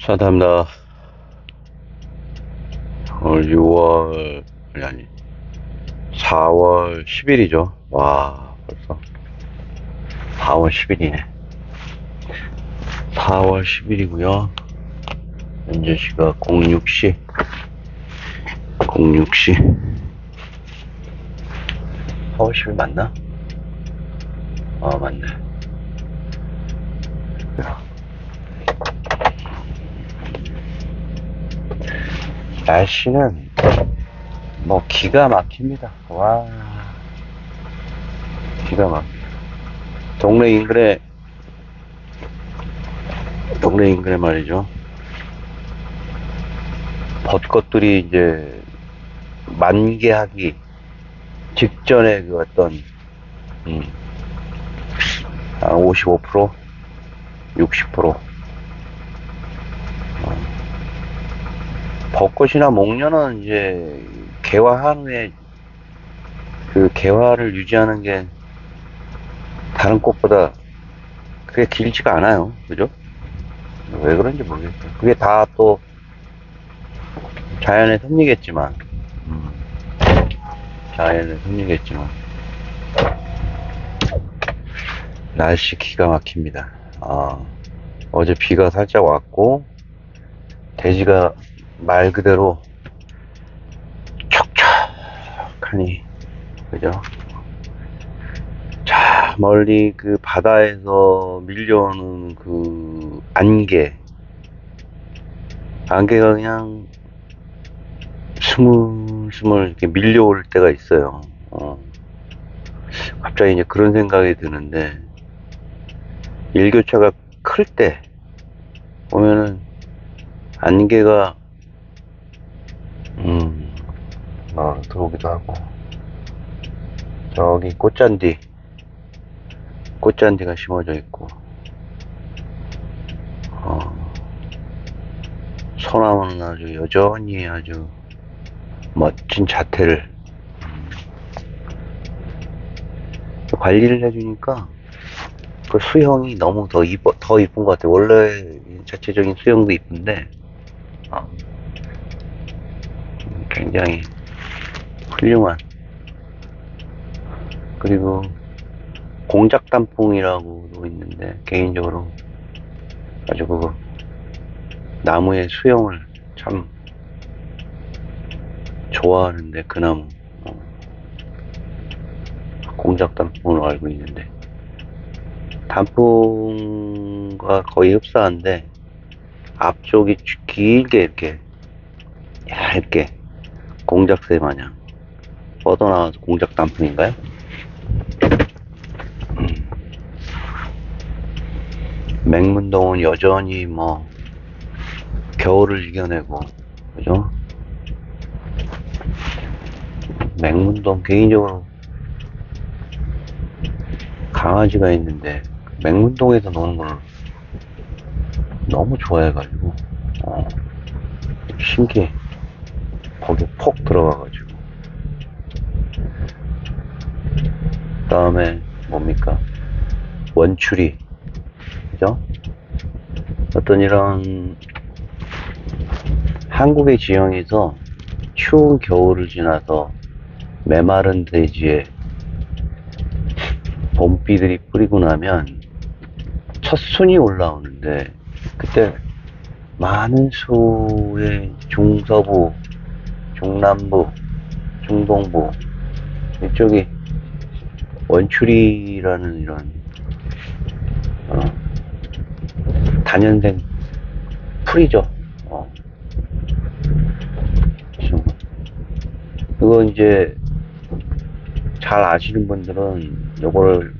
사담다. 오늘 6월, 아니, 4월 10일이죠. 와, 벌써 4월 10일이네. 4월 10일이고요. 현재 시각 06시. 06시. 4월 10일 맞나? 맞네. 날씨는 뭐 기가 막힙니다. 와, 기가 막. 동네 인근에 말이죠. 벚꽃들이 이제 만개하기 직전에 그 어떤 한 55%, 60%. 벚꽃이나 목련은 이제 개화한 후에 그 개화를 유지하는 게 다른 꽃보다 그게 길지가 않아요. 그죠? 왜 그런지 모르겠어요. 그게 다 또 자연의 섭리겠지만, 자연의 섭리겠지만, 날씨 기가 막힙니다. 어제 비가 살짝 왔고, 대지가 말 그대로 촉촉하니, 그죠? 자, 멀리 그 바다에서 밀려오는 그 안개가 그냥 스물스물 이렇게 밀려올 때가 있어요. 갑자기 이제 그런 생각이 드는데, 일교차가 클 때 보면은 안개가 들어오기도 하고, 저기 꽃잔디가 심어져 있고, 소나무는 아주 여전히 아주 멋진 자태를 관리를 해주니까 그 수형이 너무 더 이쁜 것 같아요. 원래 자체적인 수형도 이쁜데 굉장히 훌륭한. 그리고 공작단풍이라고도 있는데 개인적으로 아주 그 나무의 수형을 참 좋아하는데, 그 나무 공작단풍으로 알고 있는데, 단풍과 거의 흡사한데 앞쪽이 길게 이렇게 얇게 공작새 마냥 뻗어나와서 공작단풍인가요? 맹문동은 여전히 뭐 겨울을 이겨내고, 그죠? 맹문동 개인적으로 강아지가 있는데 맹문동에서 노는 걸 너무 좋아해가지고 신기해. 거기 폭 들어가가지고. 그 다음에 뭡니까, 원추리, 그죠? 어떤 이런 한국의 지형에서 추운 겨울을 지나서 메마른 대지에 봄비들이 뿌리고 나면 첫 순이 올라오는데, 그때 많은 수의 중서부, 중남부, 중동부 이쪽이 원추리라는 이런 단연생 풀이죠. 그거 이제 잘 아시는 분들은 요거를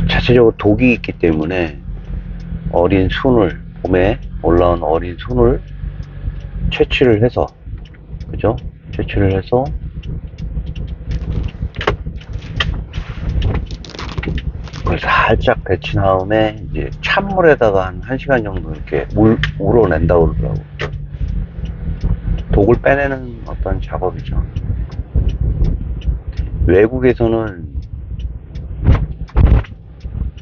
자체적으로 독이 있기 때문에 봄에 올라온 어린 순을 채취를 해서, 그죠? 채취를 해서 그걸 살짝 데친 다음에 이제 찬물에다가 한 1시간 정도 이렇게 우러낸다고 그러더라고. 독을 빼내는 어떤 작업이죠. 외국에서는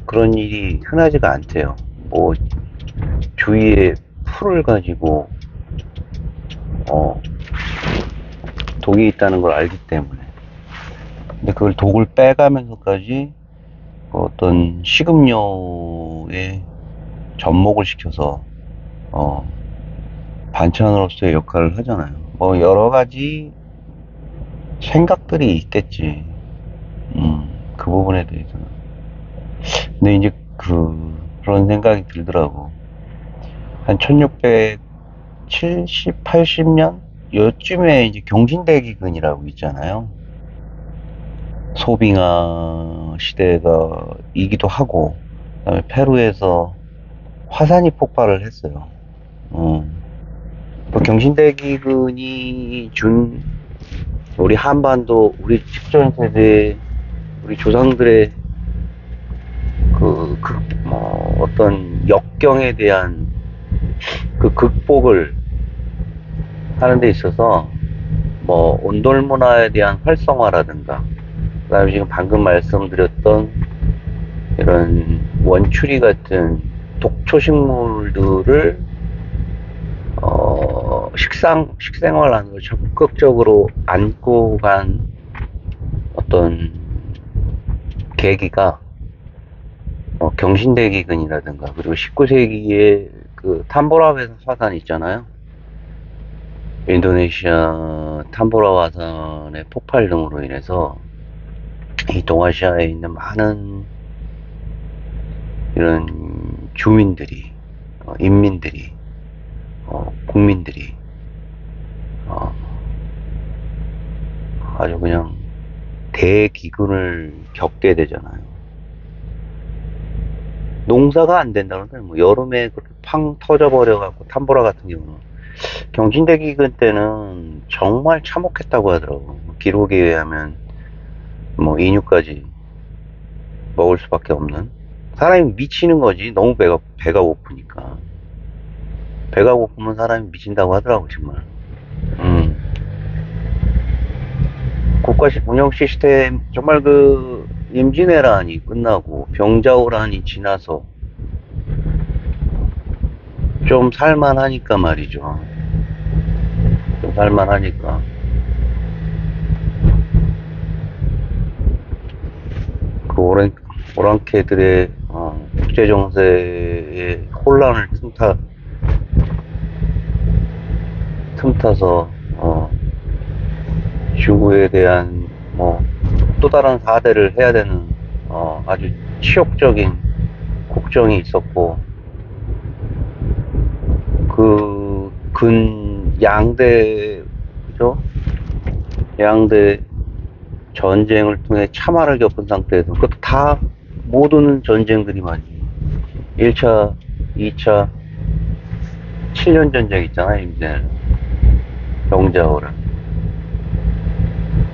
그런 일이 흔하지가 않대요. 뭐 주위에 풀을 가지고 어, 독이 있다는 걸 알기 때문에. 근데 그걸 독을 빼가면서까지 어떤 식음료에 접목을 시켜서 어, 반찬으로서의 역할을 하잖아요. 뭐 여러 가지 생각들이 있겠지. 그 부분에 대해서는. 근데 이제 그런 생각이 들더라고. 한 1670, 80년? 요쯤에 이제 경신대기근이라고 있잖아요. 소빙아 시대가이기도 하고, 그다음에 페루에서 화산이 폭발을 했어요. 그 경신대기근이 준 우리 한반도, 우리 직전 세대, 우리 조상들의 어떤 역경에 대한 그 극복을 하는 데 있어서 뭐 온돌 문화에 대한 활성화라든가, 그다음에 지금 방금 말씀드렸던 이런 원추리 같은 독초 식물들을 식생활 안으로 적극적으로 안고 간 어떤 계기가 경신대기근이라든가, 그리고 19세기에 그 탐보라베 화산 있잖아요. 인도네시아 탐보라 화산의 폭발 등으로 인해서 이 동아시아에 있는 많은 이런 주민들이, 인민들이, 국민들이 아주 그냥 대기근을 겪게 되잖아요. 농사가 안 된다 그러는데, 뭐 여름에 그렇게 팡 터져버려갖고, 탐보라 같은 경우는 경신대기근 때는 정말 참혹했다고 하더라고. 기록에 의하면 뭐 인유까지 먹을 수밖에 없는, 사람이 미치는 거지. 너무 배가 고프니까. 배가 고프면 사람이 미친다고 하더라고, 정말. 국가 운영 시스템, 정말 그 임진왜란이 끝나고 병자호란이 지나서 좀 살만하니까 말이죠. 좀 살만하니까 그 오랑캐들의 국제 정세의 혼란을 틈타서 중국에 대한 뭐 또 다른 사대를 해야 되는 아주 치욕적인 국정이 있었고, 그 양대, 그죠? 양대 전쟁을 통해 참화를 겪은 상태에서, 그것도 다 모든 전쟁들이 말이지. 1차, 2차, 7년 전쟁 있잖아요, 이제. 병자호란.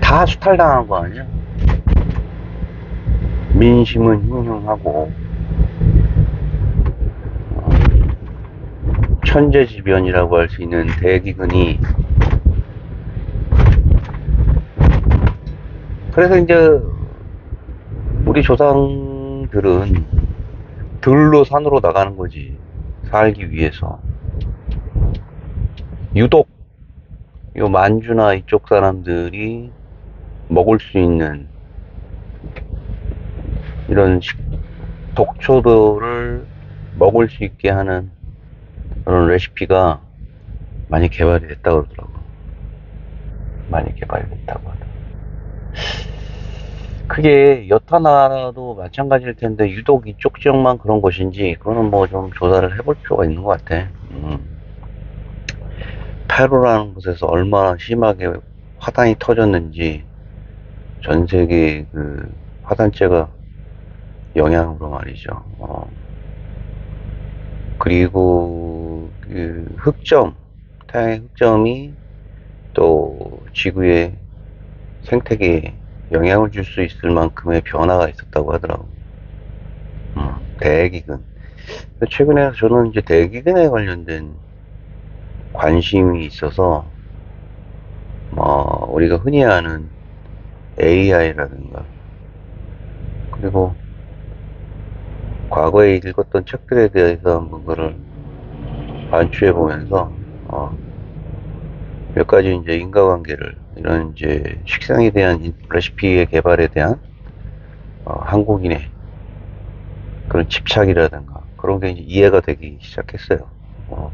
다 수탈당한 거 아니야? 민심은 흉흉하고, 천재지변이라고 할 수 있는 대기근이, 그래서 이제 우리 조상들은 들로 산으로 나가는 거지, 살기 위해서. 유독 요 만주나 이쪽 사람들이 먹을 수 있는 이런 독초들을 먹을 수 있게 하는 그런 레시피가 많이 개발이 됐다고 그러더라고. 많이 개발이 됐다고 하더라고. 그게 여타 나라도 마찬가지일 텐데, 유독 이쪽 지역만 그런 것인지, 그거는 뭐 좀 조사를 해볼 필요가 있는 것 같아. 페루라는 곳에서 얼마나 심하게 화단이 터졌는지, 전 세계 그 화단재가 영향으로 말이죠. 그리고 그 태양의 흑점이 또 지구의 생태계에 영향을 줄 수 있을 만큼의 변화가 있었다고 하더라고. 대기근. 최근에 저는 이제 대기근에 관련된 관심이 있어서, 우리가 흔히 아는 AI라든가, 그리고 과거에 읽었던 책들에 대해서 한번 그걸 반추해 보면서, 몇 가지 이제 인과관계를, 이런 이제 식상에 대한 레시피의 개발에 대한, 한국인의 그런 집착이라든가, 그런 게 이제 이해가 되기 시작했어요. 어,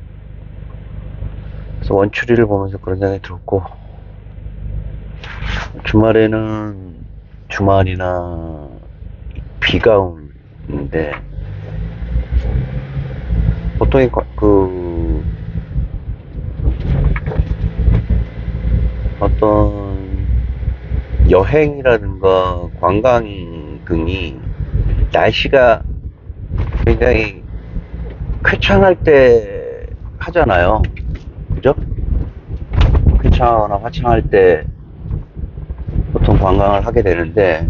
그래서 원추리를 보면서 그런 생각이 들었고, 주말에는, 주말이나 비가 오는데, 보통 어떤 여행이라든가 관광 등이 날씨가 굉장히 쾌창할 때 하잖아요. 그죠? 쾌창하거나 화창할 때 보통 관광을 하게 되는데,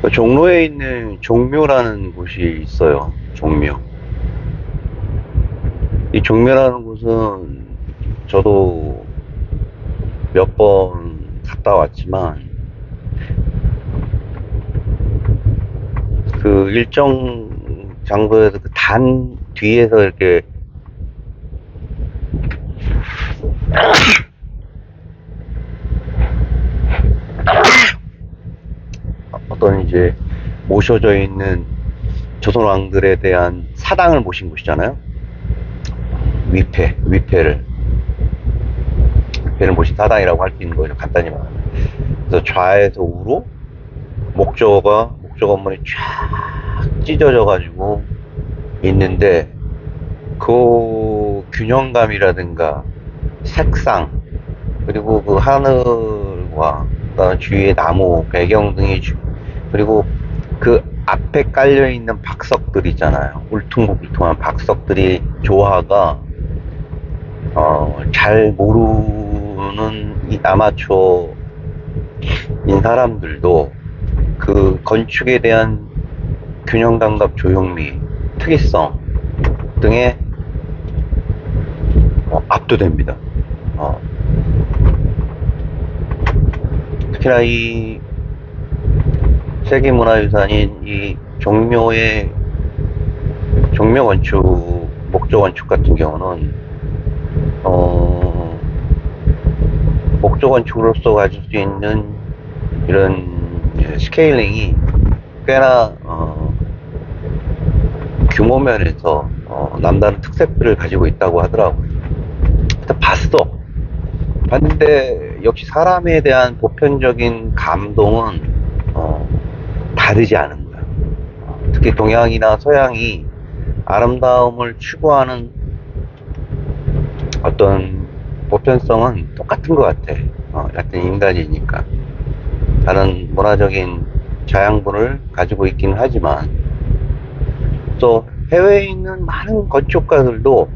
그 종로에 있는 종묘라는 곳이 있어요. 종묘. 이 종묘라는 곳은 저도 몇 번 갔다 왔지만, 그 일정 장소에서 그 단 뒤에서 이렇게 어떤 이제 모셔져 있는 조선 왕들에 대한 사당을 모신 곳이잖아요. 위패를 모신 사당이라고 할 수 있는 거죠. 간단히 말하면. 그래서 좌에서 우로 목조 건물이 쫙 찢어져 가지고 있는데, 그 균형감이라든가 색상, 그리고 그 하늘과 그다음 주위의 나무 배경 등이 그리고 그 앞에 깔려 있는 박석들 있잖아요. 울퉁불퉁한 박석들이 조화가, 잘 모르는 이 아마추어인 사람들도 그 건축에 대한 균형감과 조형미, 특이성 등에 압도됩니다. 어, 특히나 이 세계문화유산인 이 종묘 건축, 목조 건축 같은 경우는, 목조 건축으로서 가질 수 있는 이런 스케일링이 꽤나, 규모 면에서, 남다른 특색들을 가지고 있다고 하더라고요. 일단 봤는데, 역시 사람에 대한 보편적인 감동은, 다르지 않은 거야. 특히 동양이나 서양이 아름다움을 추구하는 어떤 보편성은 똑같은 것 같아. 같은 인간이니까. 다른 문화적인 자양분을 가지고 있기는 하지만, 또 해외에 있는 많은 건축가들도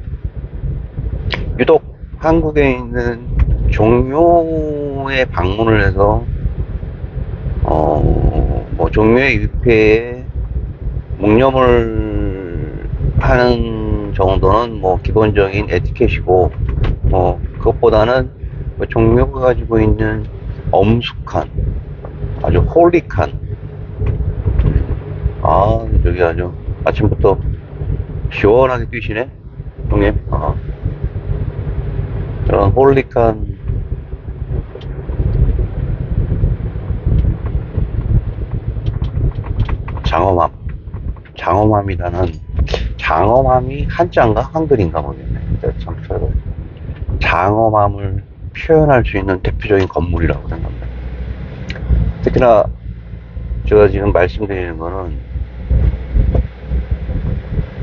유독 한국에 있는 종묘에 방문을 해서, 뭐 종묘의 위패에 묵념을 하는 정도는 뭐 기본적인 에티켓이고, 그것보다는 뭐 종묘가 가지고 있는 엄숙한, 아주 홀릭한, 저기 아주 아침부터 시원하게 뛰시네, 형님. 그런 홀릭한 장엄함, 장엄함이라는, 장엄함이 한자인가 한글인가 모르겠네. 참 장엄함을 표현할 수 있는 대표적인 건물이라고 생각합니다. 특히나 제가 지금 말씀드리는 거는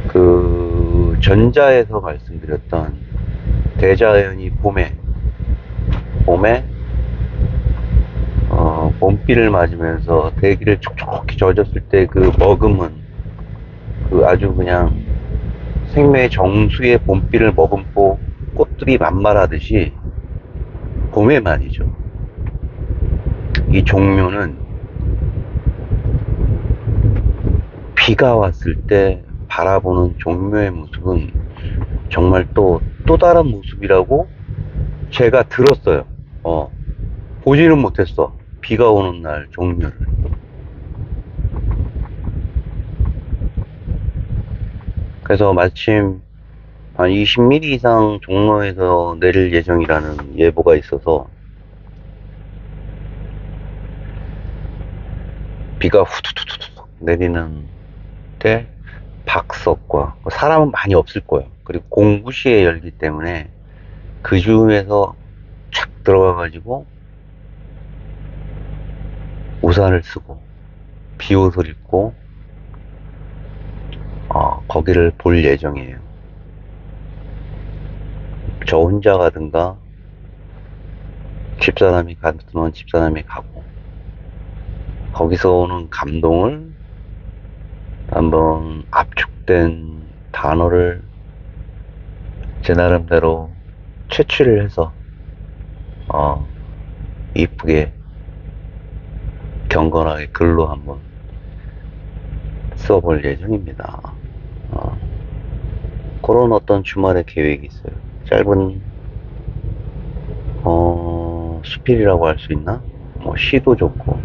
그 전자에서 말씀드렸던 대자연이 봄에 봄비를 맞으면서 대기를 촉촉히 젖었을 때 그 머금은, 그 아주 그냥 생명의 정수의 봄비를 머금고 꽃들이 만발하듯이 봄에 말이죠. 이 종묘는 비가 왔을 때 바라보는 종묘의 모습은 정말 또 다른 모습이라고 제가 들었어요. 보지는 못했어. 비가 오는 날 종묘를. 그래서 마침 한 20mm 이상 종로에서 내릴 예정이라는 예보가 있어서 비가 후두두두둑 내리는 때 박석과 사람은 많이 없을 거예요. 그리고 공구시에 열기 때문에 그 중에서 착 들어가가지고 우산을 쓰고 비옷을 입고 거기를 볼 예정이에요. 저 혼자 가든가 집사람이 가면 집사람이 가고 거기서 오는 감동을 한번 압축된 단어를 제 나름대로 채취를 해서 이쁘게 경건하게 글로 한번 써볼 예정입니다. 그런 어떤 주말의 계획이 있어요. 짧은 수필이라고 할 수 있나? 뭐 시도 좋고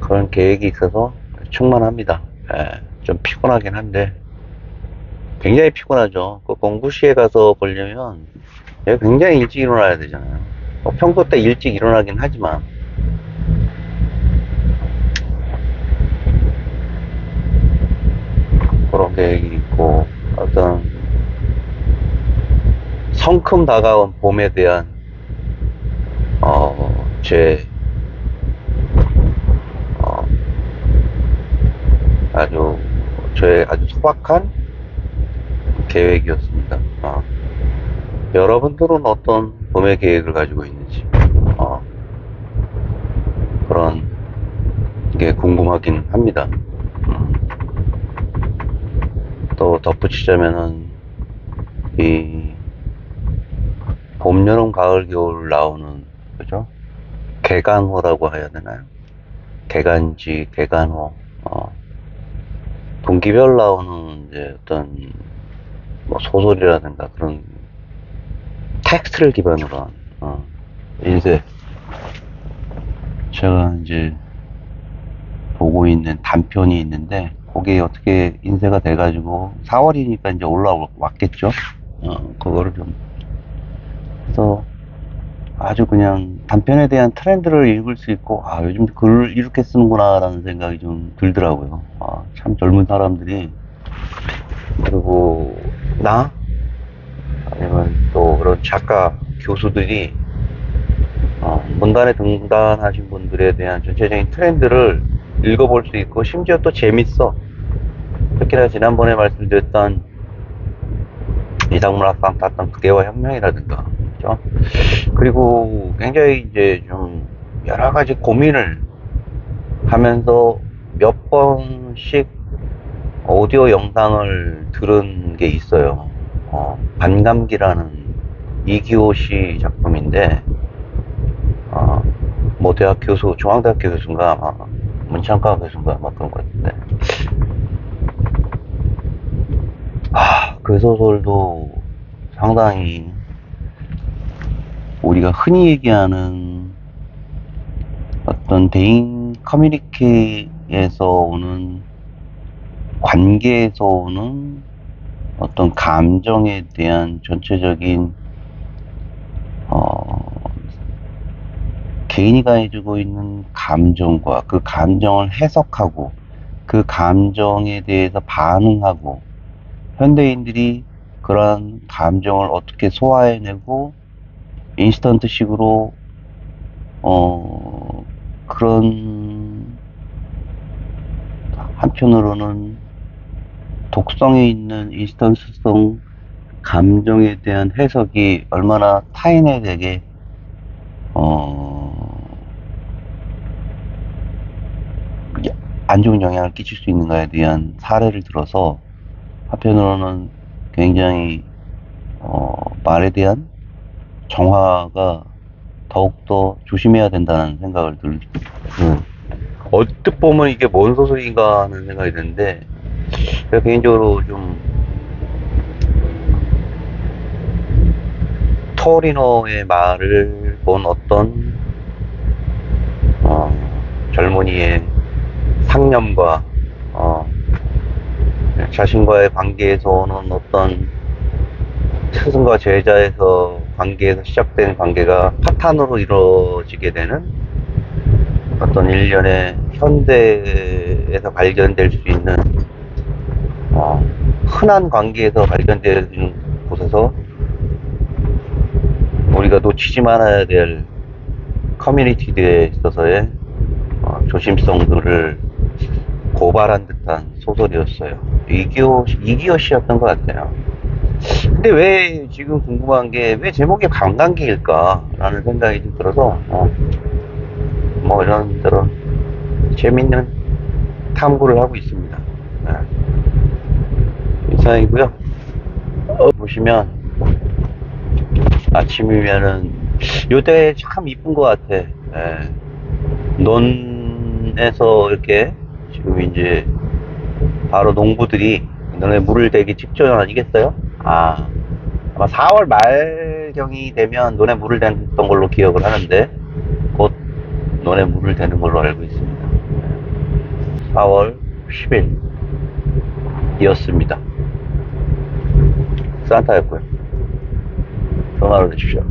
그런 계획이 있어서 충만합니다. 예, 좀 피곤하긴 한데 굉장히 피곤하죠. 그 공구시에 가서 보려면 굉장히 일찍 일어나야 되잖아요. 평소 때 일찍 일어나긴 하지만 그런 계획이 있고 어떤 성큼 다가온 봄에 대한 제 어, 아주 저의 아주 소박한 계획이었습니다. 여러분들은 어떤 봄의 계획을 가지고 있는지 그런 게 궁금하긴 합니다. 또 덧붙이자면은 이 봄, 여름, 가을, 겨울 나오는 그죠? 개간호라고 해야 되나요? 개간지, 개간호, 분기별 나오는 이제 어떤 뭐 소설이라든가 그런 텍스트를 기반으로 한 인쇄 제가 이제 보고 있는 단편이 있는데 그게 어떻게 인쇄가 돼가지고 4월이니까 이제 올라왔겠죠. 그거를 좀 그래서 아주 그냥 단편에 대한 트렌드를 읽을 수 있고 요즘 글을 이렇게 쓰는구나 라는 생각이 좀 들더라고요. 참 젊은 사람들이 그리고 나 아니면 또 그런 작가 교수들이 문단에 등단하신 분들에 대한 전체적인 트렌드를 읽어볼 수 있고 심지어 또 재밌어. 특히나 지난번에 말씀드렸던 이상문학상 탔던 그대와 혁명이라든가 그죠? 그리고 굉장히 이제 좀 여러 가지 고민을 하면서 몇 번씩 오디오 영상을 들은 게 있어요. 반감기라는 이기호 씨 작품인데 뭐 대학 교수, 중앙대학교 교수인가 문창과 교수인가 막 그런 거 같은데 그 소설도 상당히 우리가 흔히 얘기하는 어떤 대인 커뮤니케에서 오는 관계에서 오는 어떤 감정에 대한 전체적인 개인이 가지고 있는 감정과 그 감정을 해석하고 그 감정에 대해서 반응하고 현대인들이 그러한 감정을 어떻게 소화해내고 인스턴트식으로 그런 한편으로는 독성에 있는 인스턴트성 감정에 대한 해석이 얼마나 타인에게 안 좋은 영향을 끼칠 수 있는가에 대한 사례를 들어서 한편으로는 굉장히 말에 대한 정화가 더욱더 조심해야 된다는 생각을 언뜻 보면 이게 뭔 소설인가 하는 생각이 드는데 제가 개인적으로 좀 토리노의 말을 본 어떤 젊은이의 상념과 자신과의 관계에서 오는 어떤 스승과 제자에서 관계에서 시작된 관계가 파탄으로 이루어지게 되는 어떤 일련의 현대에서 발견될 수 있는 흔한 관계에서 발견되는 곳에서 우리가 놓치지 말아야 될 커뮤니티들에 있어서의 조심성들을 고발한 듯한 소설이었어요. 이기요시였던 것 같아요. 근데 왜 지금 궁금한 게 왜 제목이 관광기일까라는 생각이 좀 들어서 뭐 이런 대로 재밌는 탐구를 하고 있습니다. 네. 이상이고요. 보시면 아침이면은 요때 참 이쁜 것 같아. 예. 논에서 이렇게 지금 이제 바로 농부들이 논에 물을 대기 직전 아니겠어요? 아마 4월 말경이 되면 논에 물을 댔던 걸로 기억을 하는데 곧 논에 물을 대는 걸로 알고 있습니다. 4월 10일이었습니다. 산타였고요. 전화로 주십시오.